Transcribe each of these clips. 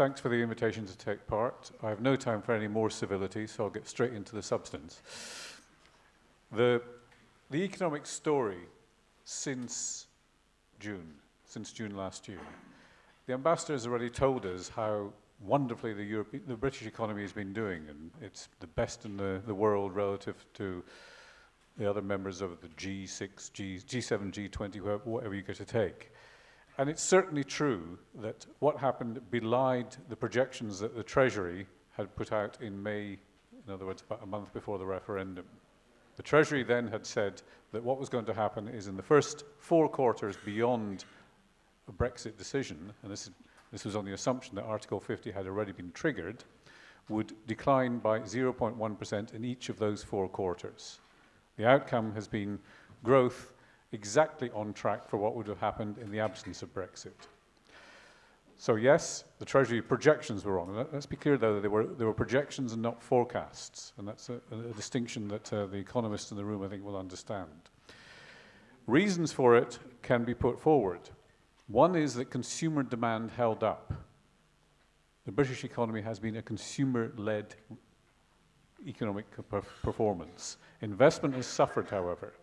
thanks for the invitation to take part. I have no time for any more civility, so I'll get straight into the substance. The economic story since June last year, the ambassador has already told us how wonderfully the British economy has been doing, and it's the best in the world relative to the other members of the G6, G7, G20, whatever you get to take. And it's certainly true that what happened belied the projections that the Treasury had put out in May, in other words, about a month before the referendum. The Treasury then had said that what was going to happen is in the first 4 quarters beyond a Brexit decision, and this was on the assumption that Article 50 had already been triggered, would decline by 0.1% in each of those 4 quarters. The outcome has been growth exactly on track for what would have happened in the absence of Brexit. So yes, the Treasury projections were wrong. Let's be clear, though, that they were projections and not forecasts, and that's a distinction that the economists in the room, I think, will understand. Reasons for it can be put forward. One is that consumer demand held up. The British economy has been a consumer-led economic performance. Investment has suffered, however.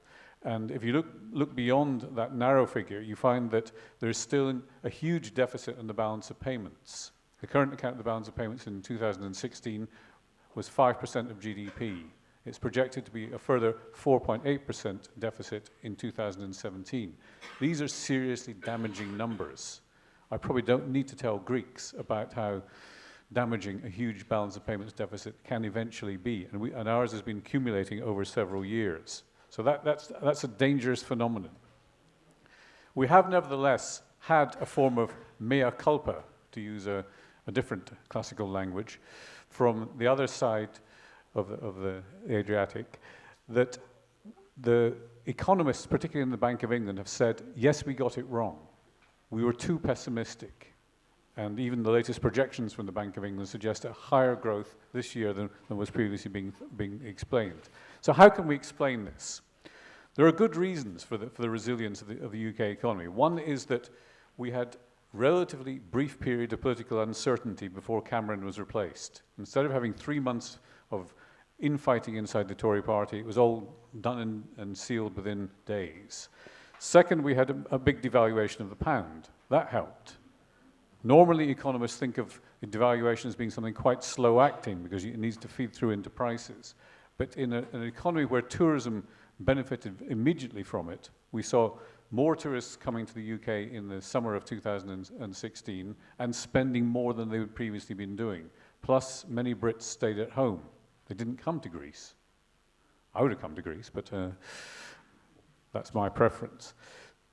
And if you look beyond that narrow figure, you find that there is still a huge deficit in the balance of payments. The current account of the balance of payments in 2016 was 5% of GDP. It's projected to be a further 4.8% deficit in 2017. These are seriously damaging numbers. I probably don't need to tell Greeks about how damaging a huge balance of payments deficit can eventually be, and ours has been accumulating over several years. So that's a dangerous phenomenon. We have nevertheless had a form of mea culpa, to use a different classical language, from the other side of the Adriatic, that the economists, particularly in the Bank of England, have said, yes, we got it wrong. We were too pessimistic. And even the latest projections from the Bank of England suggest a higher growth this year than was previously being explained. So how can we explain this? There are good reasons for the resilience of the UK economy. One is that we had relatively brief period of political uncertainty before Cameron was replaced. Instead of having 3 months of infighting inside the Tory party, it was all done and sealed within days. Second, we had a big devaluation of the pound. That helped. Normally, economists think of devaluation as being something quite slow-acting because it needs to feed through into prices. But in an economy where tourism benefited immediately from it, we saw more tourists coming to the UK in the summer of 2016 and spending more than they had previously been doing. Plus, many Brits stayed at home. They didn't come to Greece. I would have come to Greece, but that's my preference.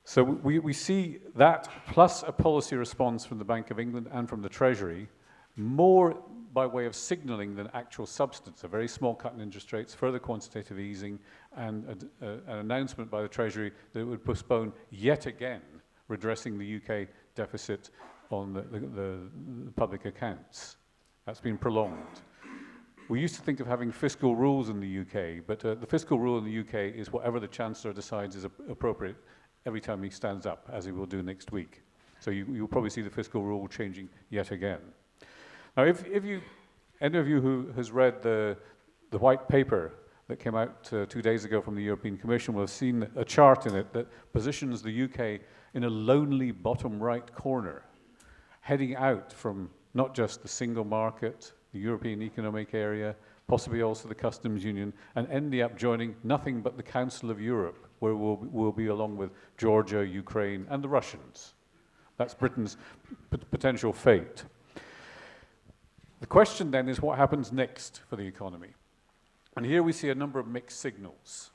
So we see that, plus a policy response from the Bank of England and from the Treasury, more by way of signalling than actual substance. A very small cut in interest rates, further quantitative easing, and an announcement by the Treasury that it would postpone yet again redressing the UK deficit on the public accounts. That's been prolonged. We used to think of having fiscal rules in the UK, but the fiscal rule in the UK is whatever the Chancellor decides is appropriate every time he stands up, as he will do next week. So you'll probably see the fiscal rule changing yet again. Now, if any of you who has read the white paper that came out 2 days ago from the European Commission will have seen a chart in it that positions the UK in a lonely bottom right corner, heading out from not just the single market, the European Economic Area, possibly also the Customs Union, and ending up joining nothing but the Council of Europe, where we'll be along with Georgia, Ukraine, and the Russians. That's Britain's potential fate. The question then is what happens next for the economy? And here we see a number of mixed signals.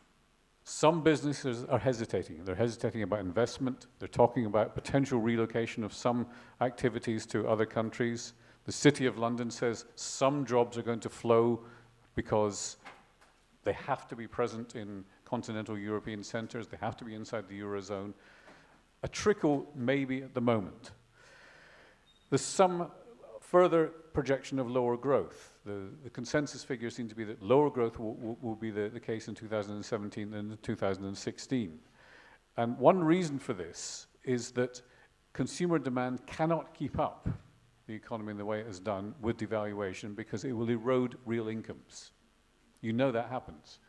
Some businesses are hesitating. They're hesitating about investment. They're talking about potential relocation of some activities to other countries. The City of London says some jobs are going to flow because they have to be present in continental European centres. They have to be inside the Eurozone. A trickle maybe at the moment. There's some further projection of lower growth. The consensus figures seem to be that lower growth will be the case in 2017 than in 2016. And one reason for this is that consumer demand cannot keep up. the economy in the way it has done with devaluation, because it will erode real incomes. You know that happens.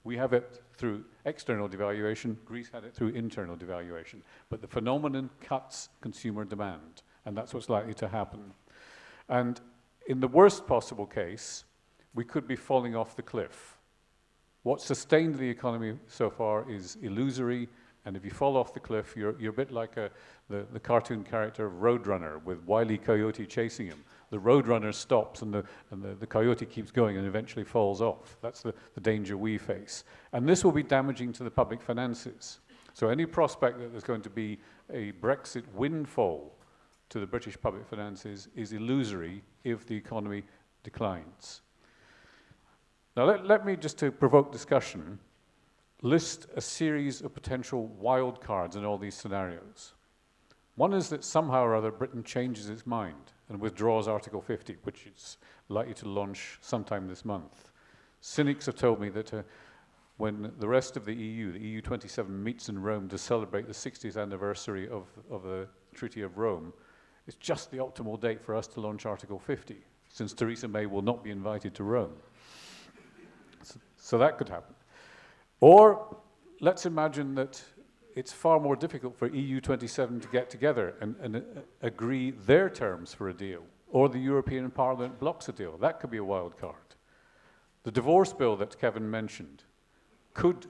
We have it through external devaluation. Greece had it through internal devaluation. But the phenomenon cuts consumer demand, and that's what's likely to happen. And in the worst possible case, we could be falling off the cliff. What sustained the economy so far is illusory, and if you fall off the cliff, you're a bit like the cartoon character of Roadrunner with Wile E. Coyote chasing him. The Roadrunner stops and the coyote keeps going and eventually falls off. That's the danger we face. And this will be damaging to the public finances. So any prospect that there's going to be a Brexit windfall to the British public finances is illusory if the economy declines. Now let me, just to provoke discussion, list a series of potential wildcards in all these scenarios. One is that somehow or other Britain changes its mind and withdraws Article 50, which is likely to launch sometime this month. Cynics have told me that when the rest of the EU 27 meets in Rome to celebrate the 60th anniversary of the Treaty of Rome, it's just the optimal date for us to launch Article 50, since Theresa May will not be invited to Rome. So that could happen. Or let's imagine that it's far more difficult for EU 27 to get together and agree their terms for a deal, or the European Parliament blocks a deal. That could be a wild card. The divorce bill that Kevin mentioned could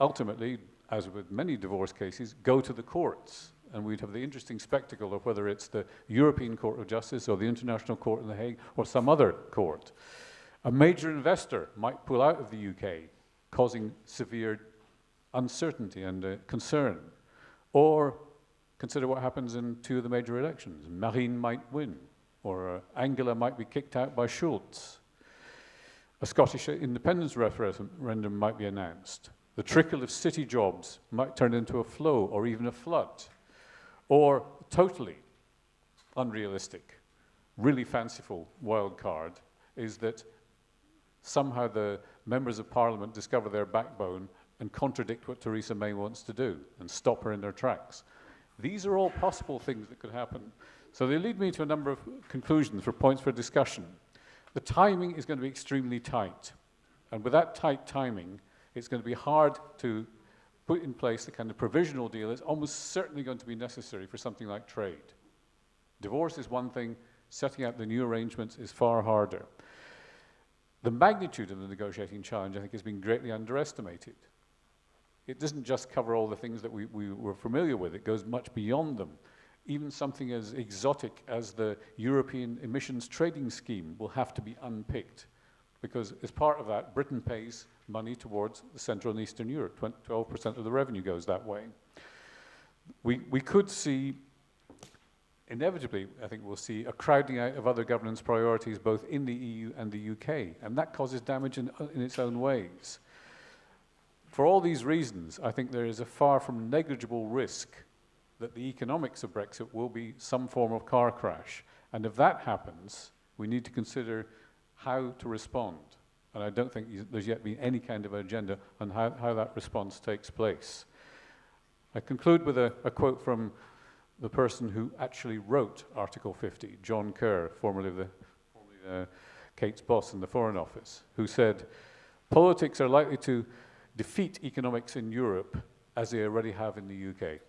ultimately, as with many divorce cases, go to the courts, and we'd have the interesting spectacle of whether it's the European Court of Justice or the International Court in The Hague or some other court. A major investor might pull out of the UK, causing severe uncertainty and concern. Or consider what happens in two of the major elections. Marine might win, or Angela might be kicked out by Schulz. A Scottish independence referendum might be announced. The trickle of city jobs might turn into a flow or even a flood. Or totally unrealistic, really fanciful wild card is that somehow the members of Parliament discover their backbone and contradict what Theresa May wants to do and stop her in their tracks. These are all possible things that could happen. So they lead me to a number of conclusions for points for discussion. The timing is going to be extremely tight. And with that tight timing, it's going to be hard to put in place the kind of provisional deal that's almost certainly going to be necessary for something like trade. Divorce is one thing, setting out the new arrangements is far harder. The magnitude of the negotiating challenge, I think, has been greatly underestimated. It doesn't just cover all the things that we were familiar with. It goes much beyond them. Even something as exotic as the European emissions trading scheme will have to be unpicked, because as part of that, Britain pays money towards the Central and Eastern Europe. 12% of the revenue goes that way. We could see, inevitably, I think we'll see a crowding out of other governance priorities both in the EU and the UK, and that causes damage in its own ways. For all these reasons, I think there is a far from negligible risk that the economics of Brexit will be some form of car crash. And if that happens, we need to consider how to respond. And I don't think there's yet been any kind of agenda on how that response takes place. I conclude with a quote from the person who actually wrote Article 50, John Kerr, formerly Kate's boss in the Foreign Office, who said, "Politics are likely to defeat economics in Europe as they already have in the UK."